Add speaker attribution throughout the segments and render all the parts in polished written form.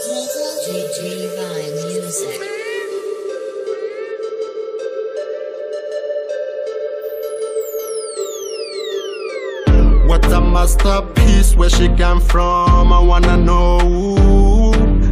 Speaker 1: JVai music.
Speaker 2: What a masterpiece, where she came from, I wanna know.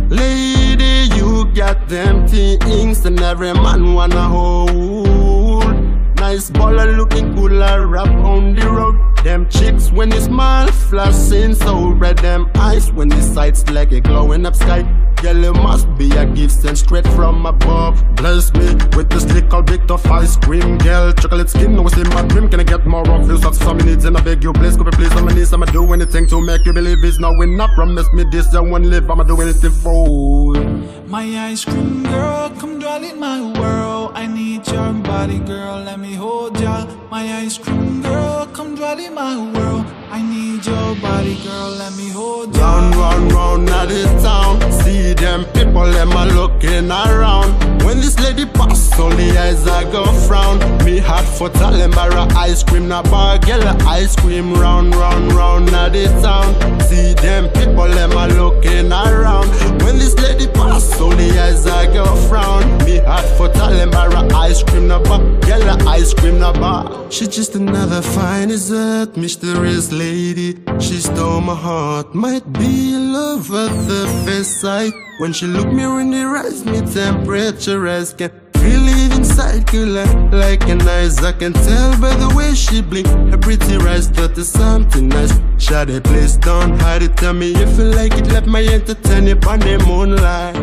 Speaker 2: Lady, you got them things and every man wanna hold. Nice baller looking cooler, rap on the road. Them chicks when they smile, flashing so red. Them eyes when they sights like a glowing up sky. Girl, it must be a gift sent straight from above. Bless me with this little bit of ice cream. Girl, chocolate skin, always in my dream. Can I get more of this? Of some minutes and I beg you, please, could you please on my knees? I'ma do anything to make you believe it's not enough. Promise me this, I won't live, I'ma do anything for you.
Speaker 3: My ice cream girl, come dwell in my world. I need your body, girl, let me hold ya. My ice cream girl, come dwell in my world. I need your body, girl, let me hold ya.
Speaker 2: Round, round, round at this town. See them people, them a looking around. When this lady pass, only eyes I go frown. Me hot for Talembara ice cream, na bar, girl, ice cream. Round, round, round at this town. See them people, them a looking around. When this lady pass, only eyes I go frown. Me hot for Talembara ice cream, na bar, girl, ice cream, na bar. She just another fine dessert, mysterious lady. She stole my heart, might be in love at the first sight. When she look me in the eyes, me temperature rise. Can feel it inside, girl, like an eyes. I can tell by the way she blink. Her pretty eyes, that is something nice. Shawty, please don't hide it. Tell me if you like it, let me entertain you on the moonlight.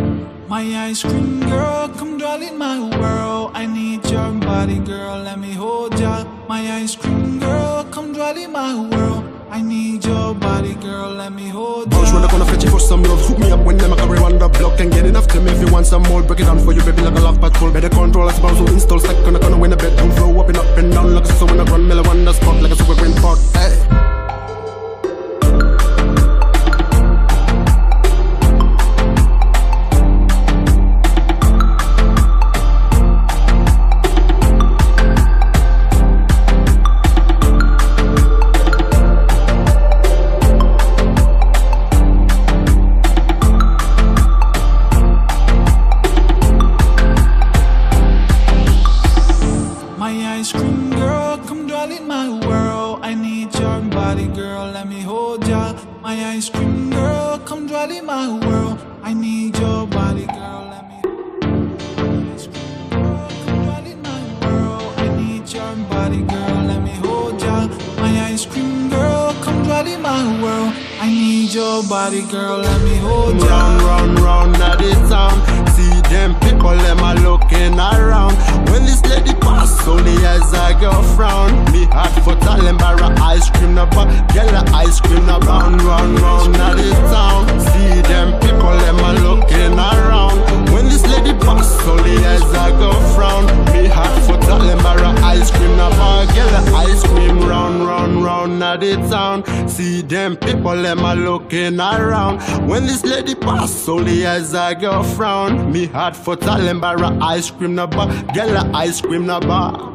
Speaker 3: My ice cream girl, come dwell in my world. I need your body, girl, let me hold ya. My ice cream girl, come dwell in my world. I need your body, girl, let me hold ya.
Speaker 2: Bounce when I gonna fetch you for some love. Hook me up when them I carry on the block. Can get enough to me if you want some more. Break it down for you, baby, like a love patrol. Better control, I bounce, so install. Second, I gonna win a bedroom flow. Up and down, like a so when I run, mellow on the spot, like a super green pot. Hey.
Speaker 3: Ice cream girl, come dwell in my world. I need your body, girl, let me hold ya. My ice cream girl, come dwell in my world. I need your body, girl, let me. Ice cream girl, come dwell in my world. I need your body, girl, let me hold ya. My ice cream girl, come dwell in my world. I need your body, girl, let me hold ya.
Speaker 2: Round, round, round at the town. See them people, them a looking around. When this lady pass, only eyes I go frown. Me hot for Talembara ice cream, na bar, girl, ice cream, na round, round, round at the town. See them people, them a looking around. When this lady pass, only eyes I go frown. Me hot for Talembara ice cream, na bar, girl, ice cream, round, round, round at the town. See them people, them a looking around. When this lady pass, only eyes I go frown. Me hot for Talembara ice cream, na bar, girl, ice cream, na bar.